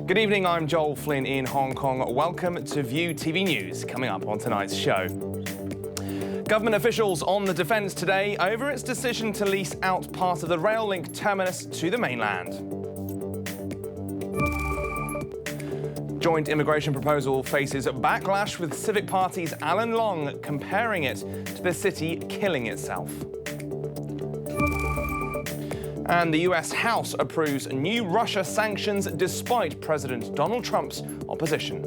Good evening, I'm Joel Flynn in Hong Kong. Welcome to View TV News. Coming up on tonight's show. Government officials on the defence today over its decision to lease out part of the rail link terminus to the mainland. Joint immigration proposal faces backlash with Civic Party's Alan Long comparing it to the city killing itself. And the US House approves new Russia sanctions despite President Donald Trump's opposition.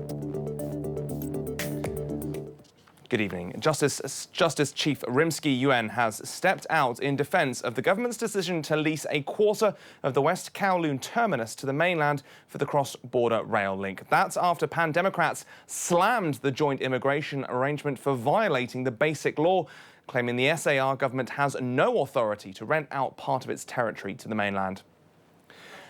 Good evening. Justice Chief Rimsky-Yuen has stepped out in defence of the government's decision to lease a quarter of the West Kowloon terminus to the mainland for the cross-border rail link. That's after Pan-Democrats slammed the joint immigration arrangement for violating the Basic Law, claiming the SAR government has no authority to rent out part of its territory to the mainland.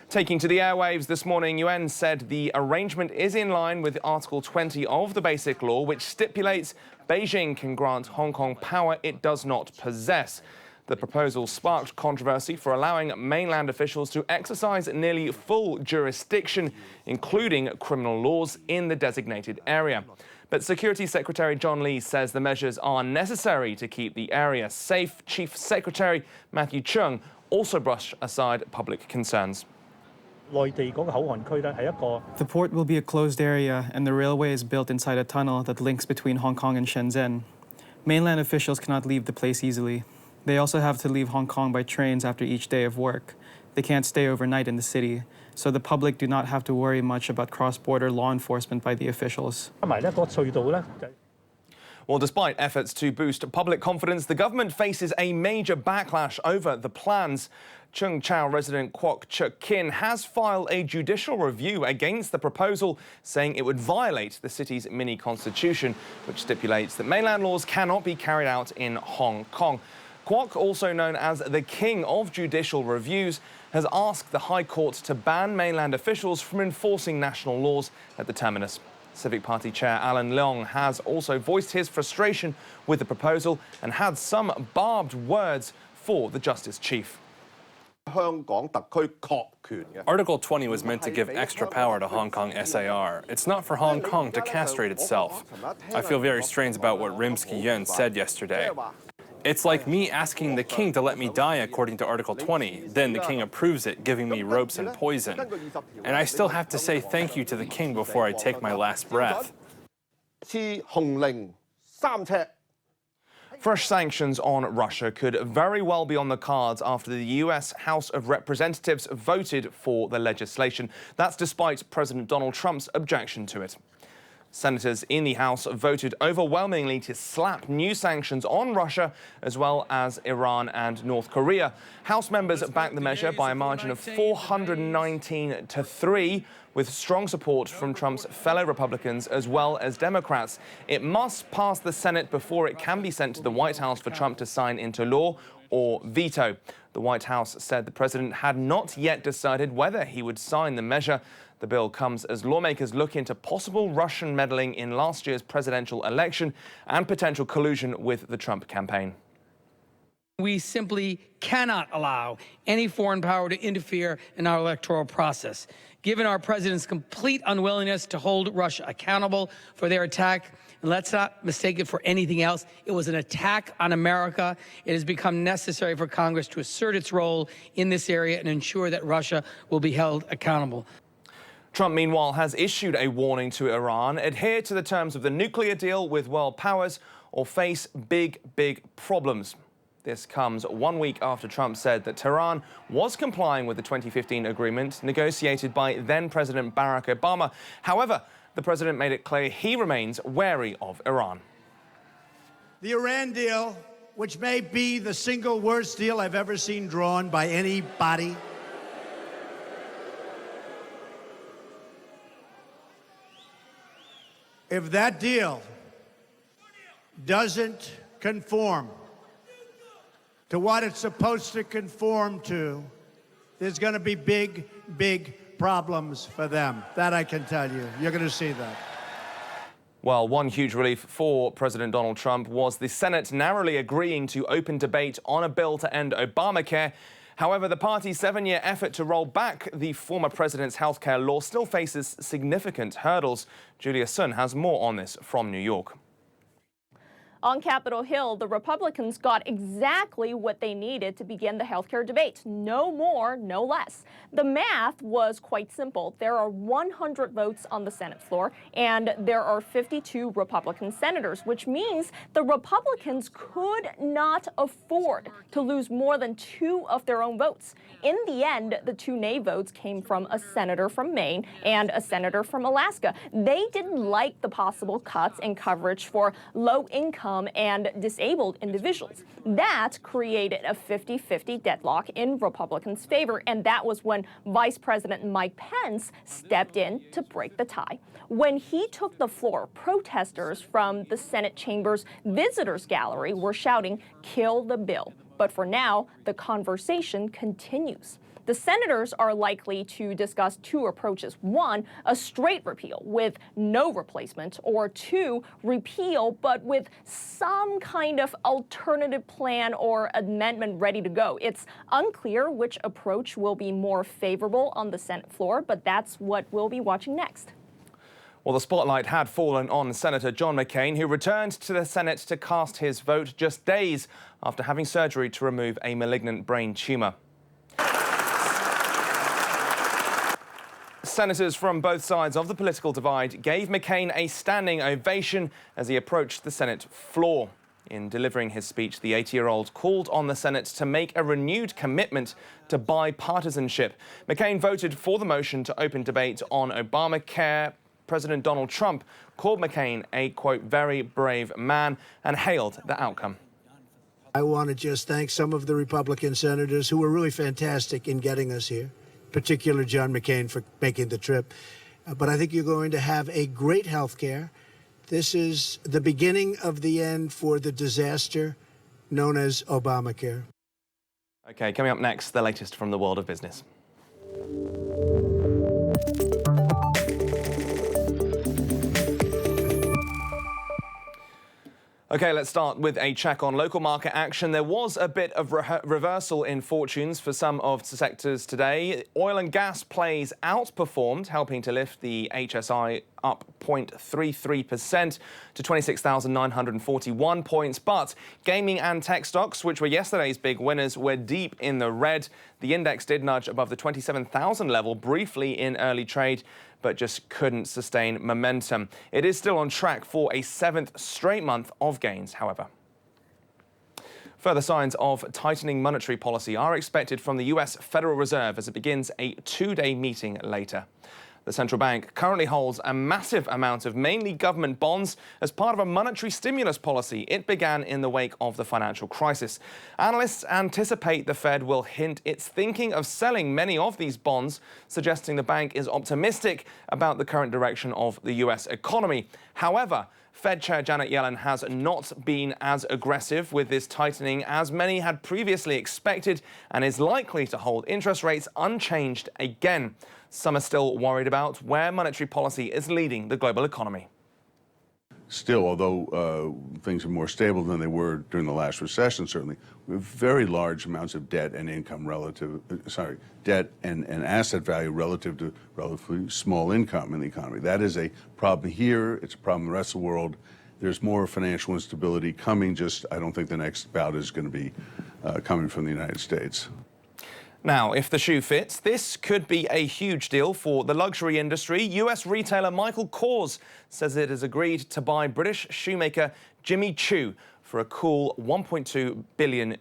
Taking to the airwaves this morning, Yuen said the arrangement is in line with Article 20 of the Basic Law, which stipulates Beijing can grant Hong Kong power it does not possess. The proposal sparked controversy for allowing mainland officials to exercise nearly full jurisdiction, including criminal laws, in the designated area. But Security Secretary John Lee says the measures are necessary to keep the area safe. Chief Secretary Matthew Cheung also brushed aside public concerns. The port will be a closed area, and the railway is built inside a tunnel that links between Hong Kong and Shenzhen. Mainland officials cannot leave the place easily. They also have to leave Hong Kong by trains after each day of work. They can't stay overnight in the city, so the public do not have to worry much about cross-border law enforcement by the officials. Well, despite efforts to boost public confidence, the government faces a major backlash over the plans. Chung Chau resident Kwok Chuk Kin has filed a judicial review against the proposal, saying it would violate the city's mini-constitution, which stipulates that mainland laws cannot be carried out in Hong Kong. Kwok, also known as the King of Judicial Reviews, has asked the High Court to ban mainland officials from enforcing national laws at the terminus. Civic Party Chair Alan Leong has also voiced his frustration with the proposal and had some barbed words for the Justice Chief. Article 20 was meant to give extra power to Hong Kong SAR. It's not for Hong Kong to castrate itself. I feel very strange about what Rimsky-Yuen said yesterday. It's like me asking the king to let me die according to Article 20. Then the king approves it, giving me ropes and poison. And I still have to say thank you to the king before I take my last breath. Fresh sanctions on Russia could very well be on the cards after the US House of Representatives voted for the legislation. That's despite President Donald Trump's objection to it. Senators in the House voted overwhelmingly to slap new sanctions on Russia, as well as Iran and North Korea. House members backed the measure by a margin of 419 to 3, with strong support from Trump's fellow Republicans as well as Democrats. It must pass the Senate before it can be sent to the White House for Trump to sign into law or veto. The White House said the president had not yet decided whether he would sign the measure. The bill comes as lawmakers look into possible Russian meddling in last year's presidential election and potential collusion with the Trump campaign. We simply cannot allow any foreign power to interfere in our electoral process. Given our president's complete unwillingness to hold Russia accountable for their attack, and let's not mistake it for anything else, it was an attack on America. It has become necessary for Congress to assert its role in this area and ensure that Russia will be held accountable. Trump, meanwhile, has issued a warning to Iran: adhere to the terms of the nuclear deal with world powers or face big problems. This comes 1 week after Trump said that Tehran was complying with the 2015 agreement negotiated by then-President Barack Obama. However, the president made it clear he remains wary of Iran. The Iran deal, which may be the single worst deal I've ever seen drawn by anybody, if that deal doesn't conform to what it's supposed to conform to, there's going to be big problems for them. That I can tell you. You're going to see that. Well, one huge relief for President Donald Trump was the Senate narrowly agreeing to open debate on a bill to end Obamacare. However, the party's 7-year effort to roll back the former president's healthcare law still faces significant hurdles. Julia Sun has more on this from New York. On Capitol Hill, the Republicans got exactly what they needed to begin the healthcare debate. No more, no less. The math was quite simple. There are 100 votes on the Senate floor, and there are 52 Republican senators, which means the Republicans could not afford to lose more than 2 of their own votes. In the end, the 2 nay votes came from a senator from Maine and a senator from Alaska. They didn't like the possible cuts in coverage for low-income and disabled individuals. That created a 50-50 deadlock in Republicans' favor, and that was when Vice President Mike Pence stepped in to break the tie. When he took the floor, protesters from the Senate chamber's visitors gallery were shouting, "Kill the bill." But for now, the conversation continues. The senators are likely to discuss 2 approaches. 1, a straight repeal with no replacement, or 2, repeal but with some kind of alternative plan or amendment ready to go. It's unclear which approach will be more favorable on the Senate floor, but that's what we'll be watching next. Well, the spotlight had fallen on Senator John McCain, who returned to the Senate to cast his vote just days after having surgery to remove a malignant brain tumor. Senators from both sides of the political divide gave McCain a standing ovation as he approached the Senate floor. In delivering his speech, the 80-year-old called on the Senate to make a renewed commitment to bipartisanship. McCain voted for the motion to open debate on Obamacare. President Donald Trump called McCain a, quote, very brave man and hailed the outcome. I want to just thank some of the Republican senators who were really fantastic in getting us here. Particular John McCain for making the trip. But I think you're going to have a great health care. This is the beginning of the end for the disaster known as Obamacare. OK, coming up next, the latest from the world of business. OK, let's start with a check on local market action. There was a bit of reversal in fortunes for some of the sectors today. Oil and gas plays outperformed, helping to lift the HSI up 0.33% to 26,941 points. But gaming and tech stocks, which were yesterday's big winners, were deep in the red. The index did nudge above the 27,000 level briefly in early trade, but just couldn't sustain momentum. It is still on track for a 7th straight month of gains, however. Further signs of tightening monetary policy are expected from the US Federal Reserve as it begins a 2-day meeting later. The central bank currently holds a massive amount of mainly government bonds as part of a monetary stimulus policy it began in the wake of the financial crisis. Analysts anticipate the Fed will hint it's thinking of selling many of these bonds, suggesting the bank is optimistic about the current direction of the US economy. However, Fed Chair Janet Yellen has not been as aggressive with this tightening as many had previously expected and is likely to hold interest rates unchanged again. Some are still worried about where monetary policy is leading the global economy. Still, although things are more stable than they were during the last recession, certainly, we have very large amounts of debt and income debt and asset value relative to relatively small income in the economy. That is a problem here. It's a problem in the rest of the world. There's more financial instability coming. I don't think the next bout is going to be coming from the United States. Now, if the shoe fits, this could be a huge deal for the luxury industry. US retailer Michael Kors says it has agreed to buy British shoemaker Jimmy Choo for a cool $1.2 billion.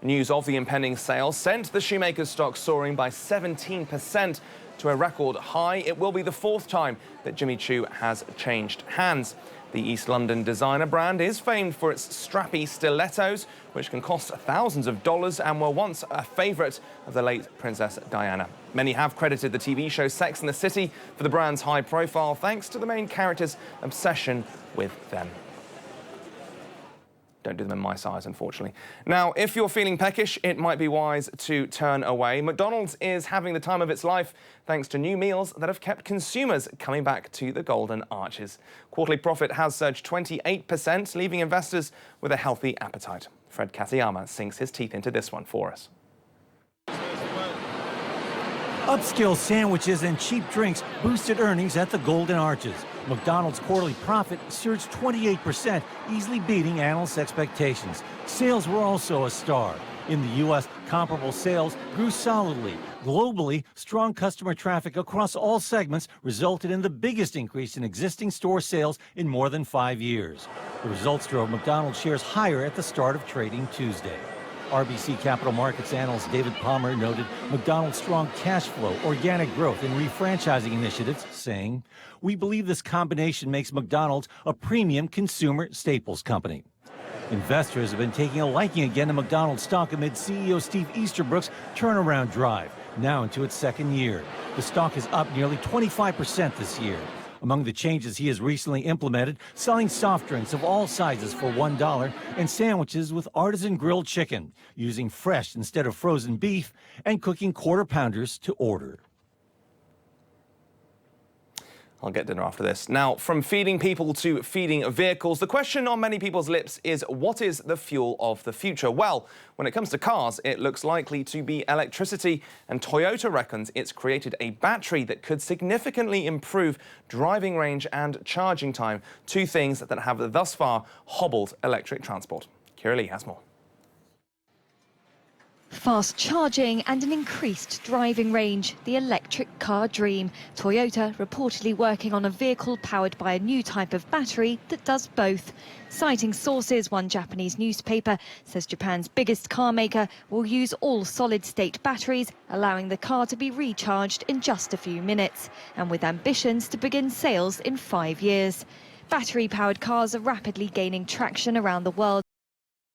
News of the impending sale sent the shoemaker's stock soaring by 17% to a record high. It will be the 4th time that Jimmy Choo has changed hands. The East London designer brand is famed for its strappy stilettos, which can cost thousands of dollars and were once a favourite of the late Princess Diana. Many have credited the TV show Sex and the City for the brand's high profile, thanks to the main character's obsession with them. Don't do them in my size, unfortunately. Now, if you're feeling peckish, it might be wise to turn away. McDonald's is having the time of its life thanks to new meals that have kept consumers coming back to the Golden Arches. Quarterly profit has surged 28%, leaving investors with a healthy appetite. Fred Katayama sinks his teeth into this one for us. Upscale sandwiches and cheap drinks boosted earnings at the Golden Arches. McDonald's quarterly profit surged 28%, easily beating analysts' expectations. Sales were also a star. In the U.S., comparable sales grew solidly. Globally, strong customer traffic across all segments resulted in the biggest increase in existing store sales in more than 5 years. The results drove McDonald's shares higher at the start of trading Tuesday. RBC Capital Markets analyst David Palmer noted McDonald's strong cash flow, organic growth, and refranchising initiatives, saying, "We believe this combination makes McDonald's a premium consumer staples company." Investors have been taking a liking again to McDonald's stock amid CEO Steve Easterbrook's turnaround drive, now into its second year. The stock is up nearly 25% this year. Among the changes he has recently implemented, selling soft drinks of all sizes for $1 and sandwiches with artisan grilled chicken, using fresh instead of frozen beef, and cooking quarter pounders to order. I'll get dinner after this. Now, from feeding people to feeding vehicles, the question on many people's lips is, what is the fuel of the future? Well, when it comes to cars, it looks likely to be electricity, and Toyota reckons it's created a battery that could significantly improve driving range and charging time, two things that have thus far hobbled electric transport. Kira Lee has more. Fast charging and an increased driving range, the electric car dream. Toyota reportedly working on a vehicle powered by a new type of battery that does both. Citing sources, one Japanese newspaper says Japan's biggest car maker will use all solid-state batteries, allowing the car to be recharged in just a few minutes, and with ambitions to begin sales in 5 years. Battery-powered cars are rapidly gaining traction around the world.